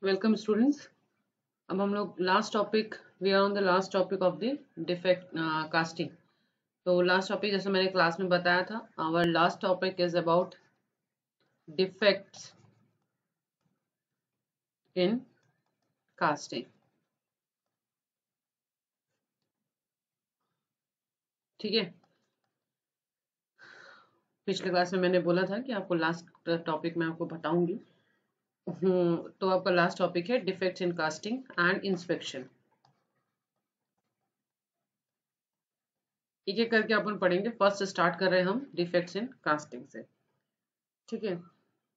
Welcome students. अब हम लोग we are on the last topic of the defect casting. तो लास्ट टॉपिक जैसे मैंने क्लास में बताया था, our last topic is about defects in casting. ठीक है, पिछले क्लास में मैंने बोला था कि आपको लास्ट टॉपिक में आपको बताऊंगी। तो आपका लास्ट टॉपिक है defects in casting and inspection. एक एक करके अपन पढ़ेंगे। फर्स्ट स्टार्ट कर रहे हैं हम डिफेक्ट्स इन कास्टिंग से। ठीक है,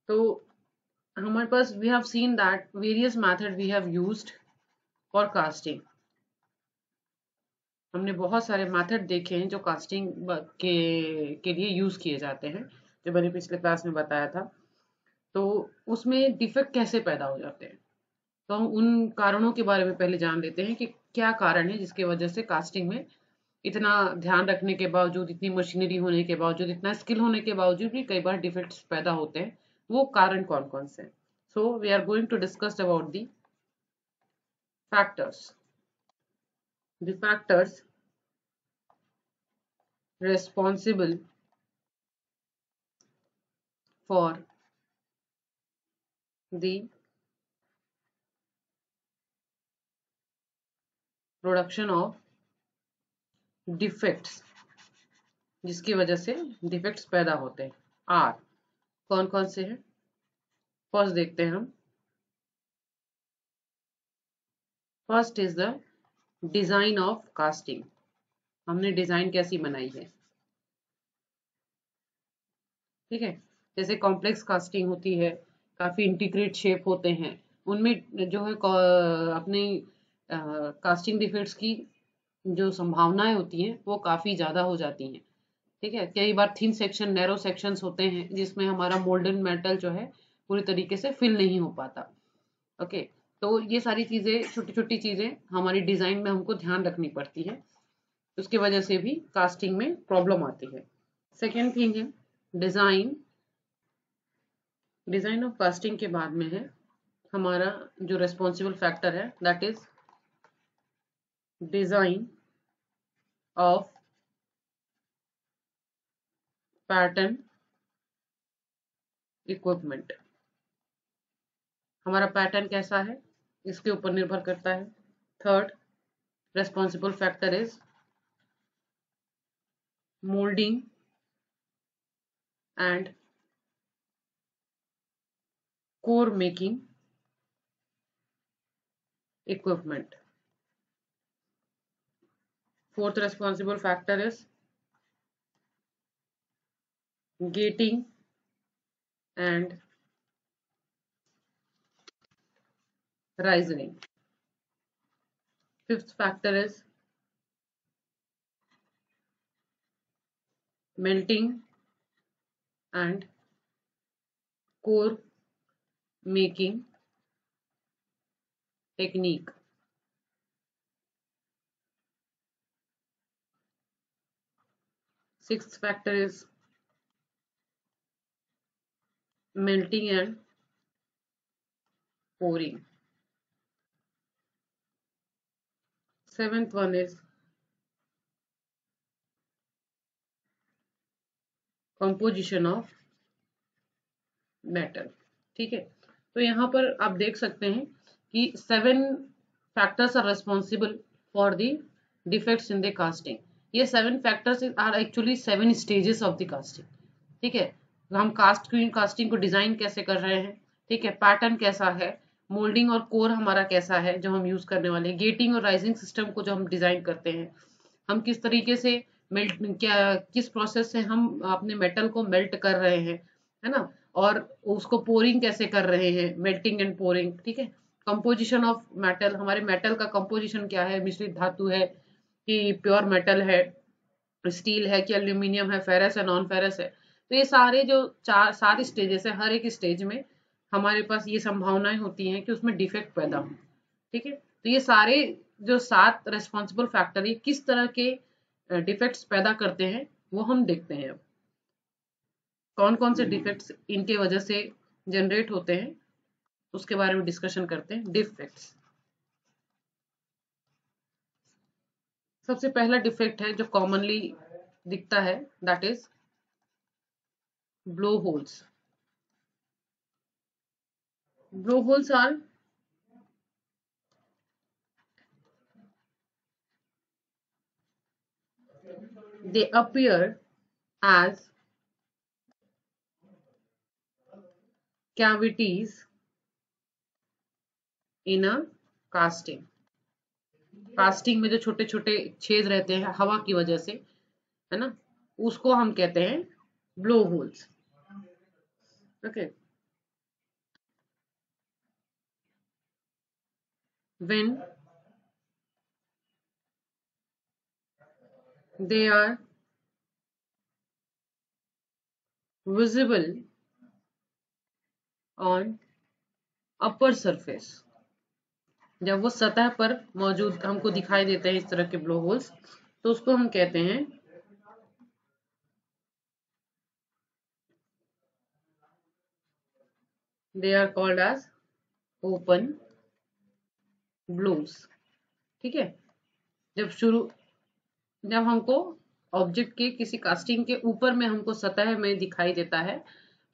तो हमारे पास we have seen that various method we have used for casting. हमने बहुत सारे मेथड देखे हैं जो कास्टिंग के लिए यूज किए जाते हैं, जो मैंने पिछले क्लास में बताया था। तो उसमें डिफेक्ट कैसे पैदा हो जाते हैं, तो हम उन कारणों के बारे में पहले जान लेते हैं कि क्या कारण है जिसकी वजह से कास्टिंग में इतना ध्यान रखने के बावजूद, इतनी मशीनरी होने के बावजूद, इतना स्किल होने के बावजूद भी कई बार डिफेक्ट्स पैदा होते हैं। वो कारण कौन कौन से हैं? So we are going to discuss about the factors. The factors responsible for the production of defects, जिसकी वजह से डिफेक्ट्स पैदा होते हैं। आर कौन कौन से हैं? फर्स्ट देखते हैं हम। First is the design of casting. हमने डिजाइन कैसी बनाई है। ठीक है, जैसे कॉम्प्लेक्स कास्टिंग होती है, काफी इंटीग्रेट शेप होते हैं, उनमें जो है अपने कास्टिंग डिफेक्ट्स की जो संभावनाएं होती हैं वो काफी ज्यादा हो जाती हैं। ठीक है, कई बार थिन सेक्शन, नैरो सेक्शंस होते हैं जिसमें हमारा मोल्डन मेटल जो है पूरी तरीके से फिल नहीं हो पाता। ओके, तो ये सारी चीजें, छोटी छोटी चीजें हमारी डिजाइन में हमको ध्यान रखनी पड़ती है, उसकी वजह से भी कास्टिंग में प्रॉब्लम आती है। सेकेंड थिंग है डिजाइन। डिजाइन ऑफ कास्टिंग के बाद में है हमारा जो रेस्पॉन्सिबल फैक्टर है, that is design of pattern equipment. हमारा पैटर्न कैसा है इसके ऊपर निर्भर करता है। Third responsible factor is moulding and core making equipment. Fourth responsible factor is gating and rising. Fifth factor is melting and core making technique. Sixth factor is melting and pouring. Seventh one is composition of metal. ठीक है, तो यहाँ पर आप देख सकते हैं कि 7 factors are responsible for the defects in the casting. ये 7 factors are actually 7 stages of the casting. ठीक है, हम कास्टिंग को डिजाइन कैसे कर रहे हैं, ठीक है, पैटर्न कैसा है, मोल्डिंग और कोर हमारा कैसा है जो हम यूज करने वाले हैं, गेटिंग और राइजिंग सिस्टम को जो हम डिजाइन करते हैं, हम किस तरीके से मेल्ट, क्या किस प्रोसेस से हम अपने मेटल को मेल्ट कर रहे हैं, है ना, और उसको पोरिंग कैसे कर रहे हैं, मेल्टिंग एंड पोरिंग। ठीक है, कंपोजिशन ऑफ मेटल, हमारे मेटल का कंपोजिशन क्या है, मिश्रित धातु है कि प्योर मेटल है, स्टील है कि एल्यूमिनियम है, फेरस है, नॉन फेरस है। तो ये सारे जो 4-7 स्टेजेस है, हर एक स्टेज में हमारे पास ये संभावनाएं होती हैं कि उसमें डिफेक्ट पैदा हो। ठीक है, तो ये सारे जो 7 रेस्पॉन्सिबल फैक्टर, ये किस तरह के डिफेक्ट्स पैदा करते हैं वो हम देखते हैं। अब कौन कौन से डिफेक्ट्स इनके वजह से जनरेट होते हैं उसके बारे में डिस्कशन करते हैं। डिफेक्ट्स, सबसे पहला डिफेक्ट है जो कॉमनली दिखता है, that is blow holes. Blow holes are they appear as cavities in a casting। कास्टिंग में जो छोटे छोटे छेद रहते हैं हवा की वजह से, है ना, उसको हम कहते हैं blow holes. Okay, when they are visible on upper surface, जब वो सतह पर मौजूद हमको दिखाई देते हैं इस तरह के ब्लो होल्स, तो उसको हम कहते हैं they are called as open blows। ठीक है, जब हमको ऑब्जेक्ट के किसी कास्टिंग के ऊपर में हमको सतह में दिखाई देता है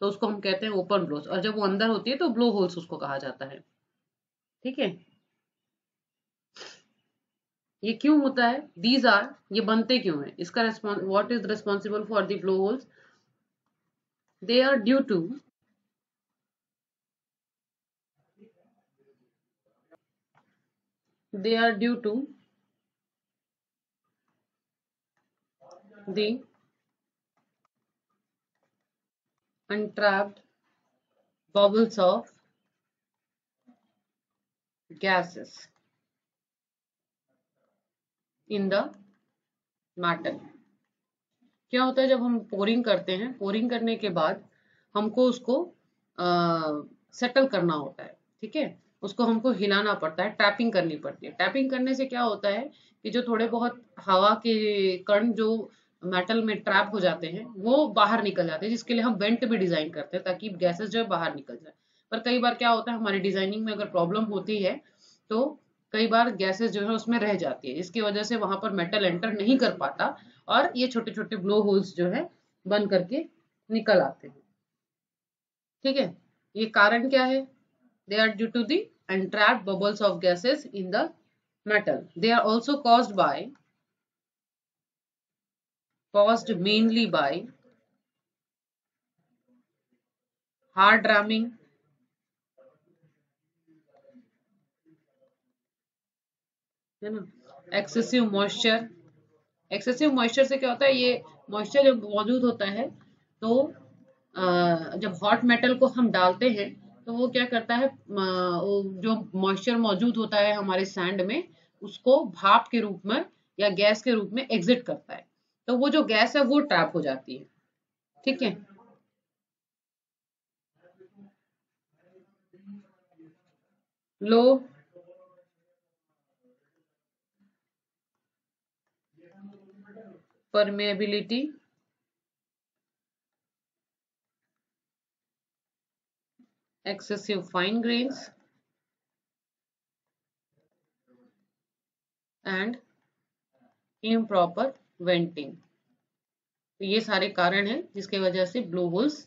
तो उसको हम कहते हैं ओपन ब्लोस, और जब वो अंदर होती है तो ब्लो होल्स उसको कहा जाता है। ठीक है, ये क्यों होता है, दीज आर, ये बनते क्यों है, इसका what is responsible for the blow holes, they are due to the entrapped bubbles of gases in the metal। क्या होता है, जब हम पोरिंग करते हैं, पोरिंग करने के बाद हमको उसको सेटल करना होता है। ठीक है, उसको हमको हिलाना पड़ता है, टैपिंग करनी पड़ती है। टैपिंग करने से क्या होता है कि जो थोड़े बहुत हवा के कण जो मेटल में ट्रैप हो जाते हैं वो बाहर निकल जाते हैं, जिसके लिए हम वेंट भी डिजाइन करते हैं ताकि गैसेस जो है बाहर निकल जाए। पर कई बार क्या होता है, हमारी डिजाइनिंग में अगर प्रॉब्लम होती है तो कई बार गैसेस जो है उसमें रह जाती है, जिसकी वजह से वहां पर मेटल एंटर नहीं कर पाता और ये छोटे छोटे ब्लो होल्स जो है बन करके निकल आते हैं। ठीक है, ये कारण क्या है, they are due to the entrapped bubbles of gases in the metal। they are also caused mainly by hard ramming, है ना, एक्सेसिव मॉइस्चर। एक्सेसिव मॉइस्चर से क्या होता है, ये मॉइस्चर जब मौजूद होता है तो जब हॉट मेटल को हम डालते हैं तो वो क्या करता है, जो मॉइस्चर मौजूद होता है हमारे सैंड में उसको भाप के रूप में या गैस के रूप में एग्जिट करता है, तो वो जो गैस है वो ट्रैप हो जाती है। ठीक है, लो permeability, excessive fine grains and improper venting। तो ये सारे कारण हैं जिसके वजह से ब्लो होल्स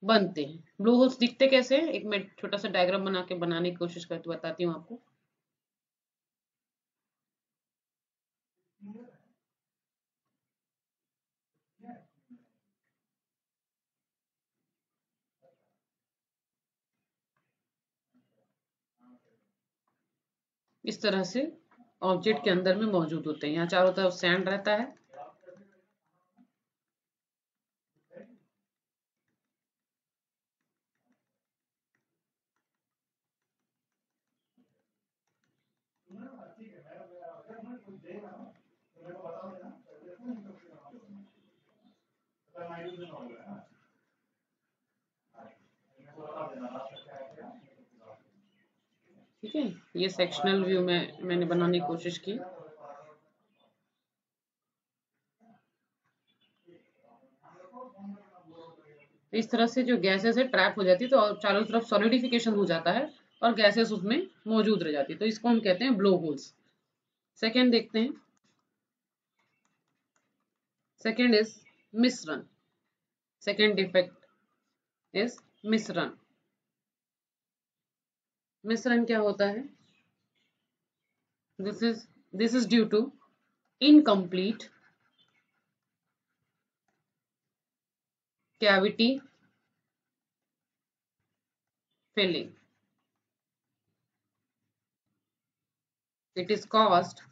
बनते हैं। ब्लो होल्स दिखते कैसे हैं, एक मैं छोटा सा डायग्राम बना के बनाने की कोशिश करती बताती हूँ आपको। इस तरह से ऑब्जेक्ट के अंदर में मौजूद होते हैं, यहाँ चारों तरफ सैंड रहता है। ठीक है, ये सेक्शनल व्यू में मैंने बनाने की कोशिश की। इस तरह से जो गैसेस है ट्रैप हो जाती है, तो चारों तरफ सॉलिडिफिकेशन हो जाता है और गैसेस उसमें मौजूद रह जाती है, तो इसको हम कहते हैं ब्लो होल्स। सेकेंड देखते हैं, second is misrun. Second defect is misrun. Misrun क्या होता है? This is due to incomplete cavity filling. It is caused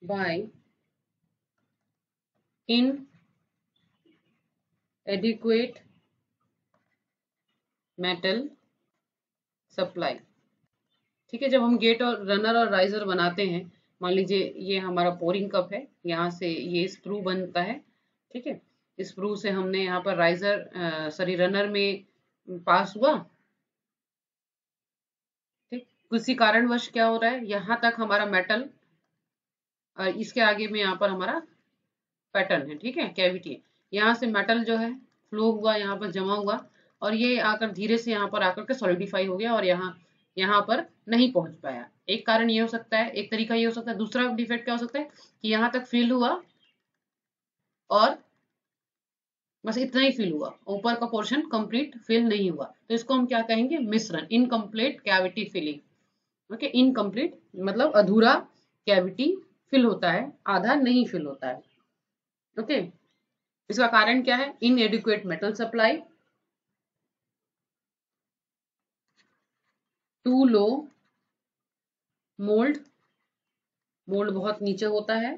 by inadequate metal supply. ठीक है, जब हम गेट और रनर और राइजर बनाते हैं, मान लीजिए ये हमारा पोरिंग कप है, यहाँ से ये स्क्रू बनता है, ठीक है, स्क्रू से हमने यहाँ पर राइजर सॉरी रनर में पास हुआ, ठीक, किसी कारणवश क्या हो रहा है, यहाँ तक हमारा मेटल, इसके आगे में यहाँ पर हमारा पैटर्न है, ठीक है, कैविटी है, यहाँ से मेटल जो है फ्लो हुआ, यहाँ पर जमा हुआ और ये आकर धीरे से यहाँ पर आकर के सॉलिडिफाई हो गया और यहाँ पर नहीं पहुंच पाया। एक कारण ये हो सकता है, एक तरीका ये हो सकता है। दूसरा डिफेक्ट क्या हो सकता है कि यहाँ तक फिल हुआ और बस इतना ही फिल हुआ, ऊपर का पोर्शन कंप्लीट फिल नहीं हुआ, तो इसको हम क्या कहेंगे? Misrun, incomplete cavity filling. Okay, incomplete मतलब अधूरा कैविटी फिल होता है, आधा नहीं फिल होता है। ओके, इसका कारण क्या है? Inadequate metal supply, too low mould, mould बहुत नीचे होता है।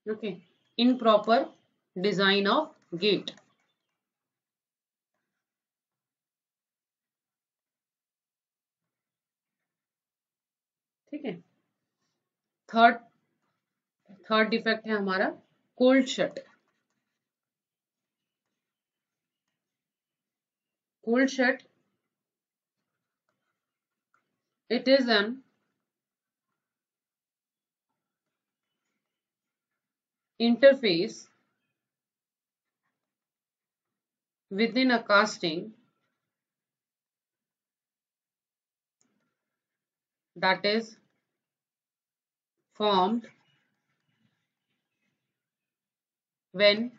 Okay, improper design of gate, ठीक है। थर्ड डिफेक्ट है हमारा cold shut. Cold shut, it is an interface within a casting that is formed when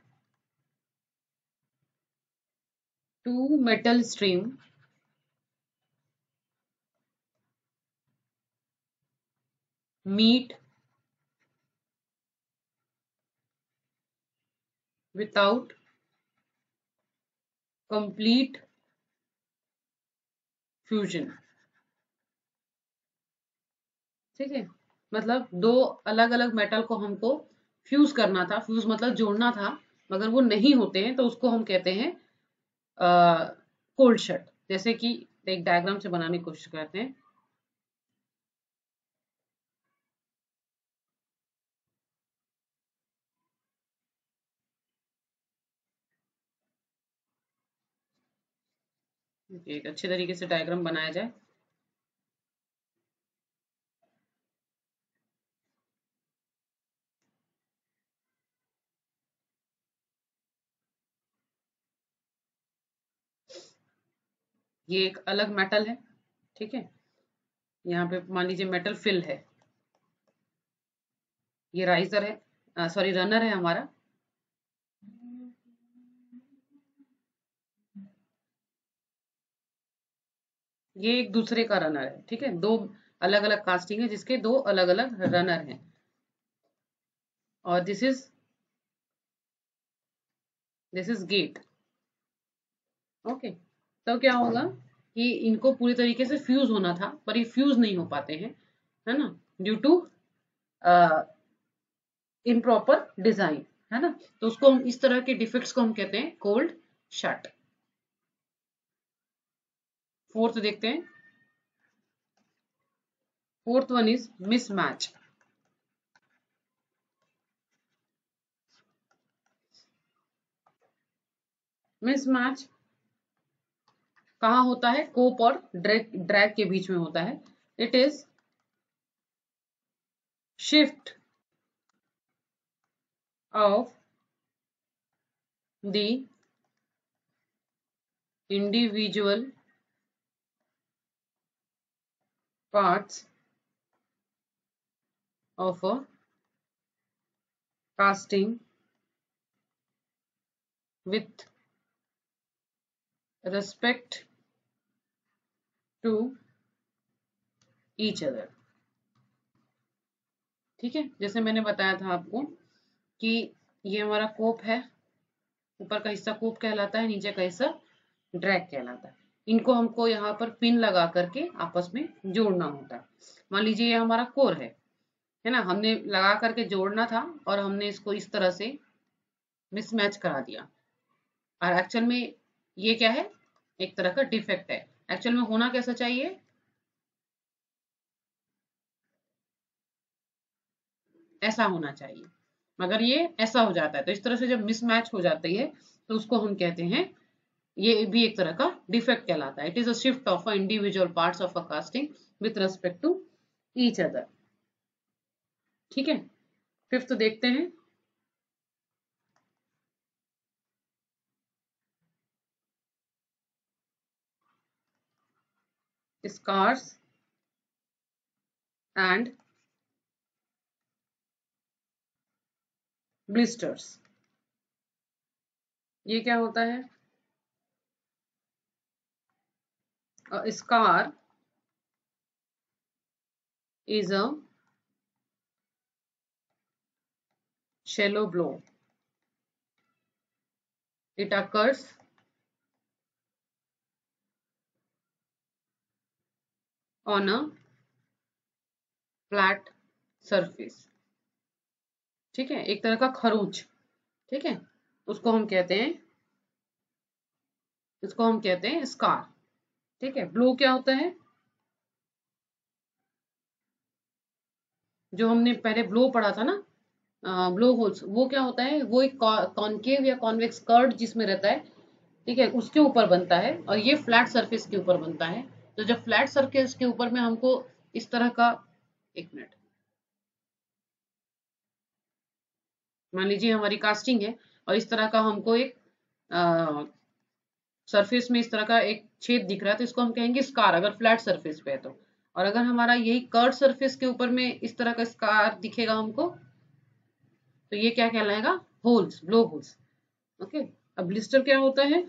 two metal stream meet without complete fusion, ठीक है। मतलब दो अलग अलग मेटल को हमको फ्यूज करना था, फ्यूज मतलब जोड़ना था, मगर वो नहीं होते हैं, तो उसको हम कहते हैं कोल्ड शट। जैसे कि एक डायग्राम से बनाने की कोशिश करते हैं। एक अच्छे तरीके से डायग्राम बनाया जाए। ये एक अलग मेटल है, ठीक है, यहाँ पे मान लीजिए मेटल फिल है, ये राइजर है, सॉरी रनर है हमारा, ये एक दूसरे का रनर है, ठीक है, दो अलग अलग कास्टिंग है जिसके दो अलग अलग रनर हैं, और दिस इज गेट। ओके, तो क्या होगा कि इनको पूरी तरीके से फ्यूज होना था, पर ये फ्यूज नहीं हो पाते हैं, है ना, ड्यू टू इम्प्रॉपर डिजाइन, है ना। तो उसको हम इस तरह के डिफेक्ट्स को हम कहते हैं कोल्ड शट। फोर्थ देखते हैं, fourth one is mismatch. Mismatch कहाँ होता है? कोप और ड्रैग के बीच में होता है। It is shift of the individual parts of a casting with respect to each other। ठीक है, जैसे मैंने बताया था आपको कि ये हमारा कोप है, ऊपर का हिस्सा कोप कहलाता है, नीचे का हिस्सा ड्रैग कहलाता है। इनको हमको यहाँ पर पिन लगा करके आपस में जोड़ना होता है। मान लीजिए ये हमारा कोर है ना, हमने लगा करके जोड़ना था और हमने इसको इस तरह से मिसमैच करा दिया, और एक्चुअल में ये क्या है, एक तरह का डिफेक्ट है। एक्चुअल में होना कैसा चाहिए, ऐसा होना चाहिए, मगर ये ऐसा हो जाता है। तो इस तरह से जब मिसमैच हो जाती है तो उसको हम कहते हैं, ये भी एक तरह का डिफेक्ट कहलाता है। It is a shift of a individual parts of a casting with respect to each other. ठीक है, फिफ्थ देखते हैं। Scars and blisters. ये क्या होता है, a scar is a shallow blow. It occurs on a flat surface। ठीक है, एक तरह का खरोंच। ठीक है, उसको हम कहते हैं, इसको हम कहते हैं स्कार। ठीक है, ब्लो क्या होता है, जो हमने पहले ब्लो पढ़ा था ना, ब्लो होल्स, वो क्या होता है, वो एक कॉनकेव या कॉन्वेक्स कर्ड जिसमें रहता है, ठीक है, उसके ऊपर बनता है, और ये फ्लैट सरफेस के ऊपर बनता है। तो जब फ्लैट सरफेस के ऊपर में हमको इस तरह का, एक मिनट, मान लीजिए हमारी कास्टिंग है और इस तरह का हमको एक सरफेस में इस तरह का एक छेद दिख रहा है, तो इसको हम कहेंगे स्कार, अगर फ्लैट सरफेस पे है तो। और अगर हमारा यही कर्व सरफेस के ऊपर में इस तरह का स्कार दिखेगा हमको, तो ये क्या कहलाएगा, होल्स, ब्लो होल्स। ओके, अब ब्लिस्टर क्या होता है,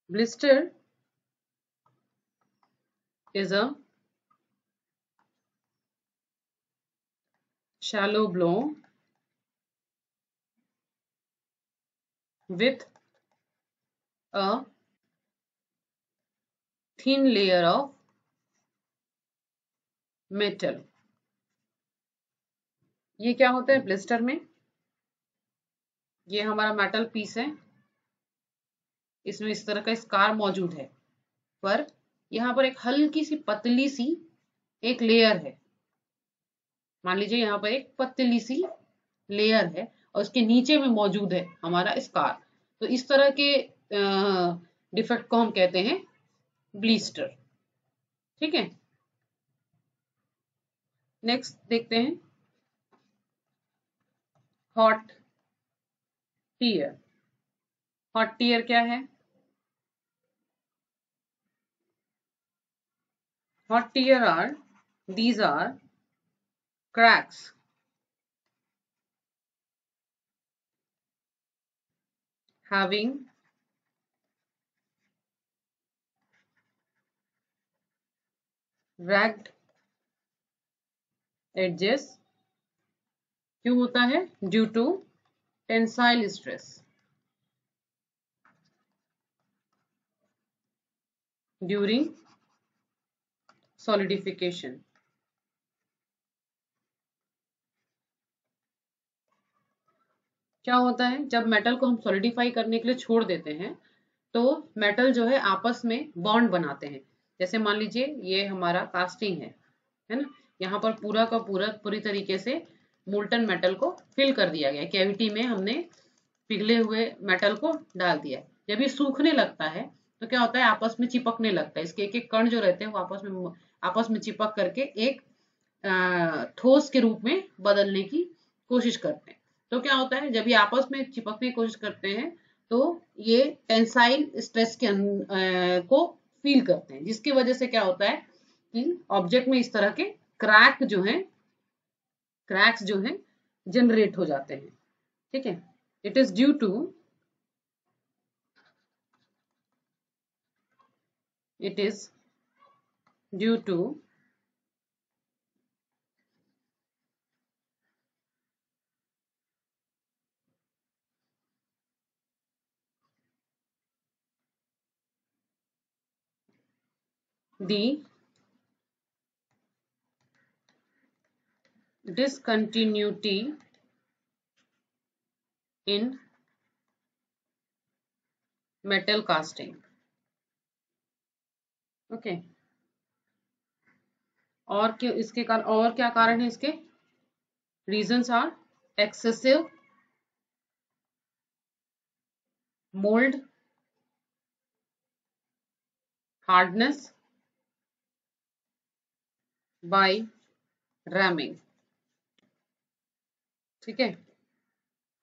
blister is a shallow blow with a thin layer of metal। ये क्या होता है ब्लिस्टर में, ये हमारा मेटल पीस है, इसमें इस तरह का स्कार मौजूद है, पर यहाँ पर एक हल्की सी पतली सी एक लेयर है। मान लीजिए यहाँ पर एक पतली सी लेयर है और उसके नीचे में मौजूद है हमारा स्कार। तो इस तरह के डिफेक्ट को हम कहते हैं ब्लिस्टर। ठीक है, नेक्स्ट देखते हैं, हॉट टीयर। हॉट टीयर क्या है, hot tear are, these are cracks having ragged edges। क्यों होता है, due to tensile stress, during solidification. क्या होता है, जब मेटल को हम सॉलिडिफाई करने के लिए छोड़ देते हैं तो मेटल जो है आपस में बॉन्ड बनाते हैं। जैसे मान लीजिए ये हमारा कास्टिंग है ना, यहाँ पर पूरा का पूरा पूरी तरीके से मोल्टन मेटल को फिल कर दिया गया, कैविटी में हमने पिघले हुए मेटल को डाल दिया। जब ये सूखने लगता है तो क्या होता है, आपस में चिपकने लगता है, इसके एक एक कण जो रहते हैं वो आपस में चिपक करके एक ठोस के रूप में बदलने की कोशिश करते हैं। तो क्या होता है, जब ये आपस में चिपकने की कोशिश करते हैं तो ये टेंसाइल स्ट्रेस को फील करते हैं, जिसकी वजह से क्या होता है कि ऑब्जेक्ट में इस तरह के क्रैक्स जो हैं जनरेट हो जाते हैं। ठीक है, it is due to it is due to the discontinuity in metal casting. Okay okay. और क्यों इसके कारण, और क्या कारण है इसके? Reasons are excessive mould hardness by ramming, ठीक है,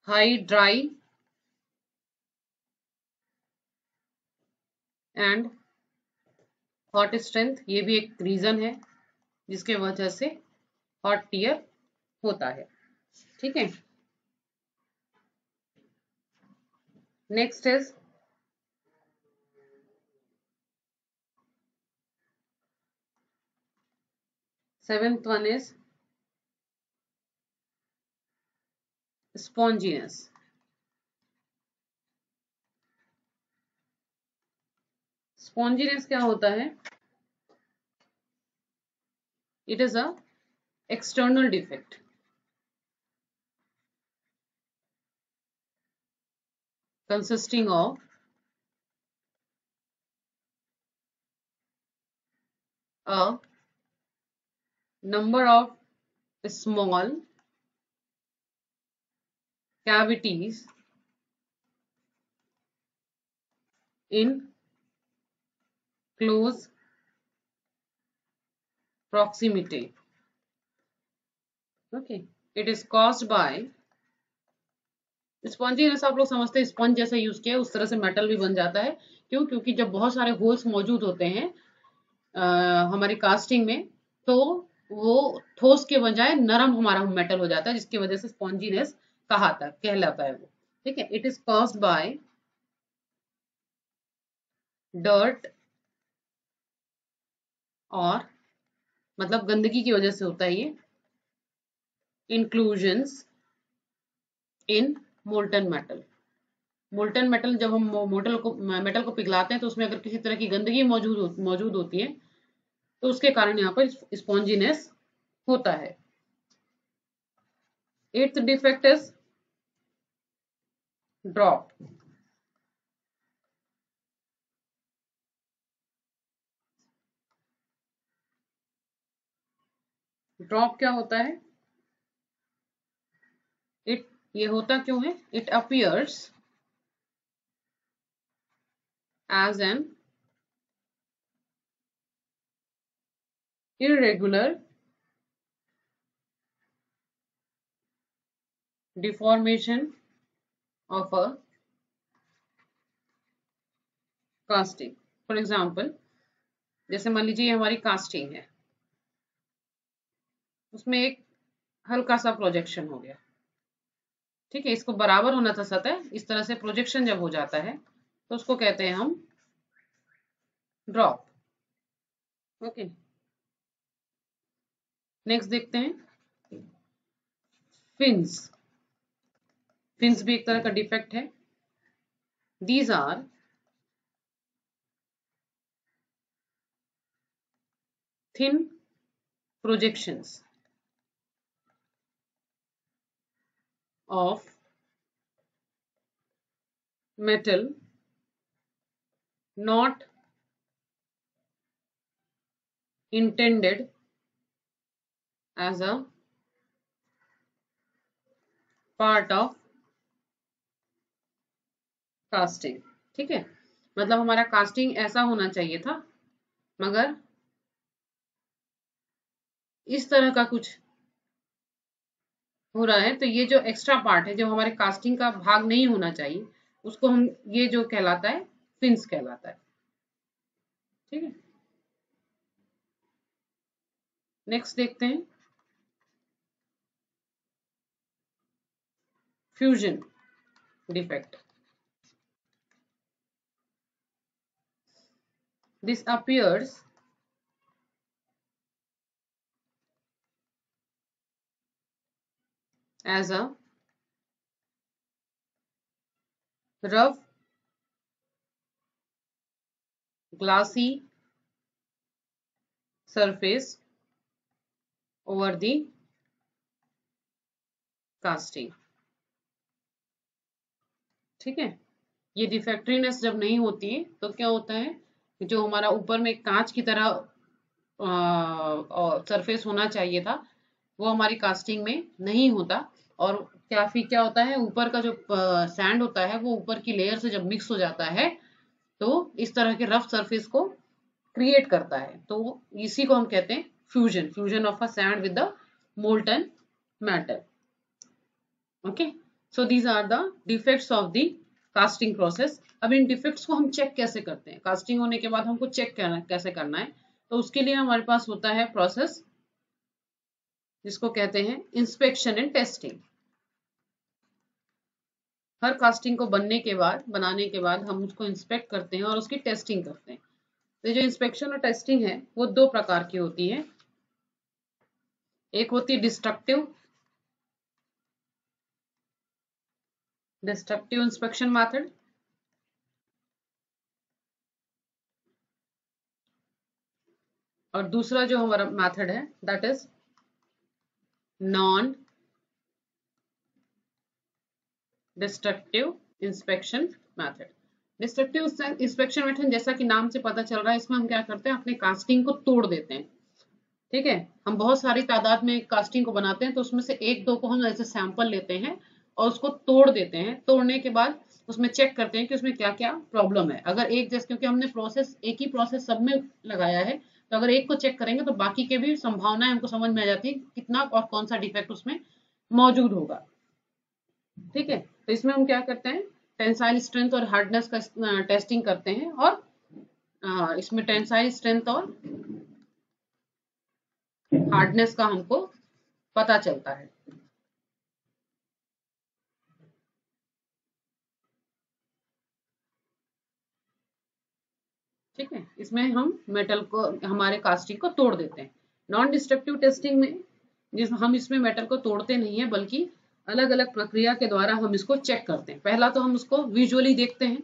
high dry and hot strength, ये भी एक रीजन है जिसके वजह से हॉट टियर होता है। ठीक है, next is seventh one is sponginess. Sponginess क्या होता है? It is a external defect consisting of a number of small cavities in close proximity. Okay, it is caused by स्पॉन्जीनेस। आप लोग समझते हैं स्पंज जैसा यूज किया है, उस तरह से मेटल भी बन जाता है। क्यों? क्योंकि जब बहुत सारे होल्स मौजूद होते हैं हमारी कास्टिंग में, तो वो ठोस के बजाय नरम हमारा मेटल हो जाता है, जिसकी वजह से स्पॉन्जीनेस कहलाता है वो। ठीक है, it is caused by dirt और मतलब गंदगी की वजह से होता है ये, इंक्लूजन्स इन मोल्टन मेटल। मोल्टन मेटल जब हम मेटल को पिघलाते हैं तो उसमें अगर किसी तरह की गंदगी मौजूद होती है तो उसके कारण यहाँ पर स्पॉन्जीनेस होता है। Eighth defect is drop. Drop क्या होता है? ये होता क्यों है? It appears as an irregular deformation of a casting. For example, जैसे मान लीजिए हमारी कास्टिंग है, उसमें एक हल्का सा प्रोजेक्शन हो गया। ठीक है, इसको बराबर होना था सतह, इस तरह से प्रोजेक्शन जब हो जाता है तो उसको कहते हैं हम ड्रॉप। ओके, नेक्स्ट देखते हैं फिन्स। फिन्स भी एक तरह का डिफेक्ट है। These are thin projections of metal not intended as a part of casting। ठीक है, मतलब हमारा कास्टिंग ऐसा होना चाहिए था, मगर इस तरह का कुछ हो रहा है। तो ये जो एक्स्ट्रा पार्ट है, जो हमारे कास्टिंग का भाग नहीं होना चाहिए, उसको हम, ये जो कहलाता है फिन्स कहलाता है। ठीक है, नेक्स्ट देखते हैं fusion defect. This appears as a rough glassy surface over the casting। ठीक है, ये डिफेक्ट्रीनेस जब नहीं होती है तो क्या होता है, जो हमारा ऊपर में कांच की तरह सरफेस होना चाहिए था, वो हमारी कास्टिंग में नहीं होता। और काफी क्या होता है, ऊपर का जो सैंड होता है वो ऊपर की लेयर से जब मिक्स हो जाता है तो इस तरह के रफ सरफेस को क्रिएट करता है। तो इसी को हम कहते हैं fusion, fusion of a sand with the molten matter. Okay, so these are the defects of the casting process. अब इन डिफेक्ट्स को हम चेक कैसे करते हैं, कास्टिंग होने के बाद हमको चेक कैसे करना है, तो उसके लिए हमारे पास होता है प्रोसेस जिसको कहते हैं inspection and testing. Her casting को बनाने के बाद हम उसको इंस्पेक्ट करते हैं और उसकी टेस्टिंग करते हैं। तो जो इंस्पेक्शन और टेस्टिंग है वो दो प्रकार की होती है। एक होती है डिस्ट्रक्टिव इंस्पेक्शन मेथड, और दूसरा जो हमारा मेथड है that is non destructive inspection method. Destructive inspection method, जैसा कि नाम से पता चल रहा है, इसमें हम क्या करते हैं, अपने कास्टिंग को तोड़ देते हैं। ठीक है, हम बहुत सारी तादाद में कास्टिंग को बनाते हैं, तो उसमें से एक दो को हम ऐसे सैंपल लेते हैं और उसको तोड़ देते हैं। तोड़ने के बाद उसमें चेक करते हैं कि उसमें क्या क्या प्रॉब्लम है। अगर एक जैसे, क्योंकि हमने प्रोसेस एक ही प्रोसेस सब में लगाया है, तो अगर एक को चेक करेंगे तो बाकी के भी संभावनाएं हमको समझ में आ जाती है कितना और कौन सा डिफेक्ट उसमें मौजूद होगा। ठीक है, तो इसमें हम क्या करते हैं, टेंसाइल स्ट्रेंथ और हार्डनेस का टेस्टिंग करते हैं, और इसमें टेंसाइल स्ट्रेंथ और हार्डनेस का हमको पता चलता है। ठीक है, इसमें हम मेटल को, हमारे कास्टिंग को तोड़ देते हैं। नॉन डिस्ट्रक्टिव टेस्टिंग में हम इसमें मेटल को तोड़ते नहीं है, बल्कि अलग अलग प्रक्रिया के द्वारा हम इसको चेक करते हैं। पहला तो हम उसको विजुअली देखते हैं,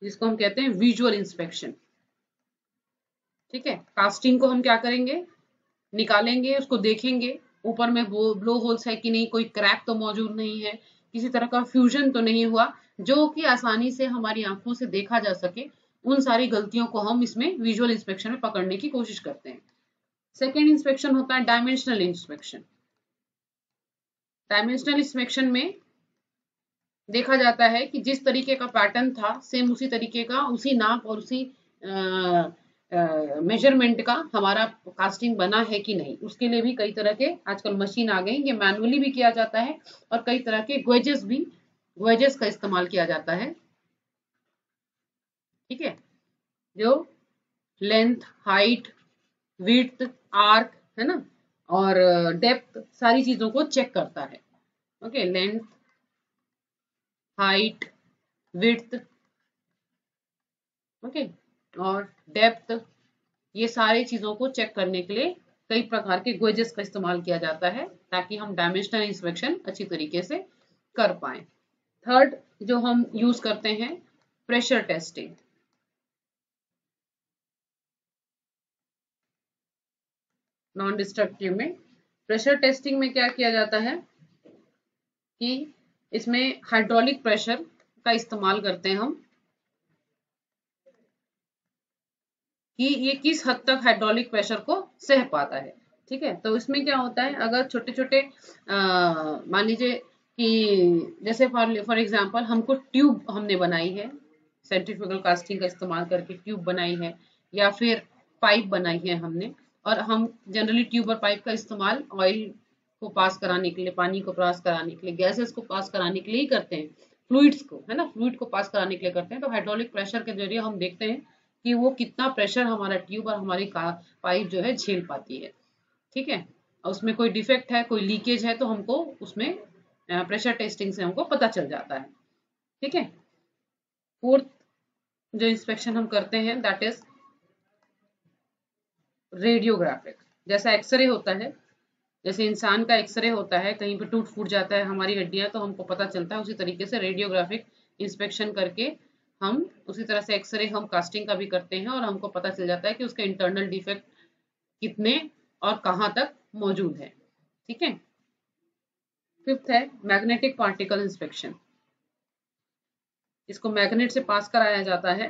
जिसको हम कहते हैं विजुअल इंस्पेक्शन। ठीक है, कास्टिंग को हम क्या करेंगे, निकालेंगे, उसको देखेंगे ऊपर में ब्लो होल्स है कि नहीं, कोई क्रैक तो मौजूद नहीं है, किसी तरह का फ्यूजन तो नहीं हुआ, जो कि आसानी से हमारी आंखों से देखा जा सके। उन सारी गलतियों को हम इसमें विजुअल इंस्पेक्शन में पकड़ने की कोशिश करते हैं। सेकेंड इंस्पेक्शन होता है डायमेंशनल इंस्पेक्शन। डायमेंशनल इंस्पेक्शन में देखा जाता है कि जिस तरीके का पैटर्न था, सेम उसी तरीके का, उसी नाप और उसी मेजरमेंट का हमारा कास्टिंग बना है कि नहीं। उसके लिए भी कई तरह के आजकल मशीन आ गई, ये मैनुअली भी किया जाता है, और कई तरह के ग्वेजेस का इस्तेमाल किया जाता है। ठीक है, जो लेंथ, हाइट, विड्थ, आर्क है ना, और डेप्थ, सारी चीजों को चेक करता है। Okay, length, height, width, okay, और डेप्थ, ये सारी चीजों को चेक करने के लिए कई प्रकार के गेजेस का इस्तेमाल किया जाता है, ताकि हम डायमेंशनल इंस्पेक्शन अच्छी तरीके से कर पाए। थर्ड जो हम यूज करते हैं, प्रेशर टेस्टिंग। नॉन डिस्ट्रक्टिव में प्रेशर टेस्टिंग में क्या किया जाता है कि इसमें हाइड्रोलिक प्रेशर का इस्तेमाल करते हैं हम, कि ये किस हद तक हाइड्रोलिक प्रेशर को सह पाता है। ठीक है, तो इसमें क्या होता है, अगर छोटे छोटे मान लीजिए कि जैसे फॉर एग्जांपल हमको ट्यूब हमने बनाई है सेंट्रीफ्यूगल कास्टिंग का इस्तेमाल करके ट्यूब बनाई है या फिर पाइप बनाई है हमने। और हम जनरली ट्यूब और पाइप का इस्तेमाल ऑयल को पास कराने के लिए, पानी को पास कराने के लिए, गैसेस को पास कराने के लिए ही करते हैं, फ्लूइड्स को, है ना, फ्लूइड को पास कराने के लिए करते हैं। तो हाइड्रोलिक प्रेशर के जरिए हम देखते हैं कि वो कितना प्रेशर हमारा ट्यूब और हमारी पाइप जो है झेल पाती है। ठीक है, उसमें कोई डिफेक्ट है, कोई लीकेज है, तो हमको उसमें प्रेशर टेस्टिंग से हमको पता चल जाता है। ठीक है, फोर्थ जो इंस्पेक्शन हम करते हैं दैट इज रेडियोग्राफिक। जैसा एक्सरे होता है, जैसे इंसान का एक्सरे होता है, कहीं पे टूट फूट जाता है हमारी हड्डियां तो हमको पता चलता है, उसी तरीके से रेडियोग्राफिक इंस्पेक्शन करके हम उसी तरह से एक्सरे हम कास्टिंग का भी करते हैं और हमको पता चल जाता है कि उसके इंटरनल डिफेक्ट कितने और कहाँ तक मौजूद है। ठीक है, फिफ्थ है मैग्नेटिक पार्टिकल इंस्पेक्शन। इसको मैग्नेट से पास कराया जाता है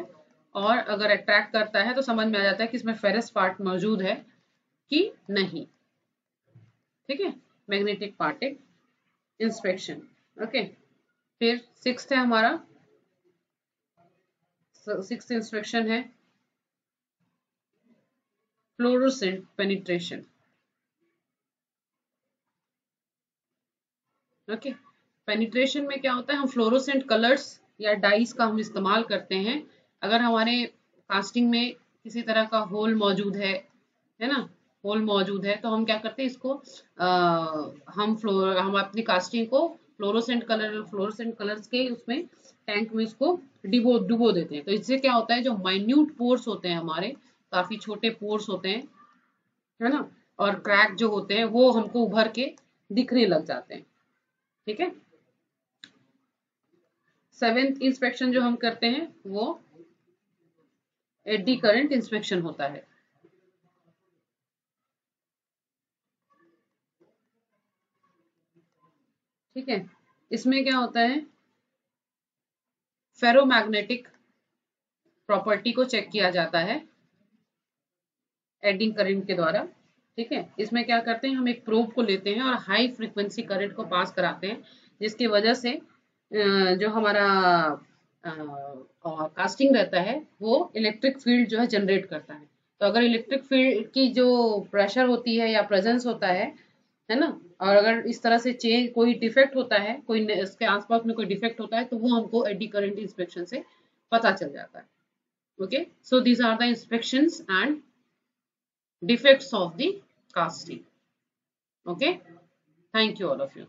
और अगर अट्रैक्ट करता है तो समझ में आ जाता है कि इसमें फेरस पार्ट मौजूद है कि नहीं। ठीक है, मैग्नेटिक पार्टिकल इंस्पेक्शन। ओके, फिर सिक्स्थ है हमारा, सिक्स्थ इंस्पेक्शन है फ्लोरोसेंट पेनिट्रेशन। ओके, पेनिट्रेशन में क्या होता है, हम फ्लोरोसेंट कलर्स या डाइस का हम इस्तेमाल करते हैं। अगर हमारे कास्टिंग में किसी तरह का होल मौजूद है ना, होल मौजूद है, तो हम क्या करते हैं, इसको हम अपनी कास्टिंग को फ्लोरोसेंट कलर्स के उसमें टैंक में इसको डुबो देते हैं। तो इससे क्या होता है, जो माइन्यूट पोर्स होते हैं हमारे, काफी छोटे पोर्स होते हैं, है ना, और क्रैक जो होते हैं वो हमको उभर के दिखने लग जाते हैं। ठीक है, सेवेंथ इंस्पेक्शन जो हम करते हैं वो एडी करंट इंस्पेक्शन होता है। ठीक है, इसमें क्या होता है, फेरोमैग्नेटिक प्रॉपर्टी को चेक किया जाता है एडिंग करंट के द्वारा। ठीक है, इसमें क्या करते हैं, हम एक प्रोब को लेते हैं और हाई फ्रीक्वेंसी करंट को पास कराते हैं, जिसकी वजह से जो हमारा कास्टिंग रहता है वो इलेक्ट्रिक फील्ड जो है जनरेट करता है। तो अगर इलेक्ट्रिक फील्ड की जो प्रेशर होती है या प्रेजेंस होता है ना, और अगर इस तरह से चेंज कोई डिफेक्ट होता है, कोई इसके आसपास में कोई डिफेक्ट होता है, तो वो हमको एडी करंट इंस्पेक्शन से पता चल जाता है। Okay, so these are the inspections and defects of the casting. Okay, thank you all of you.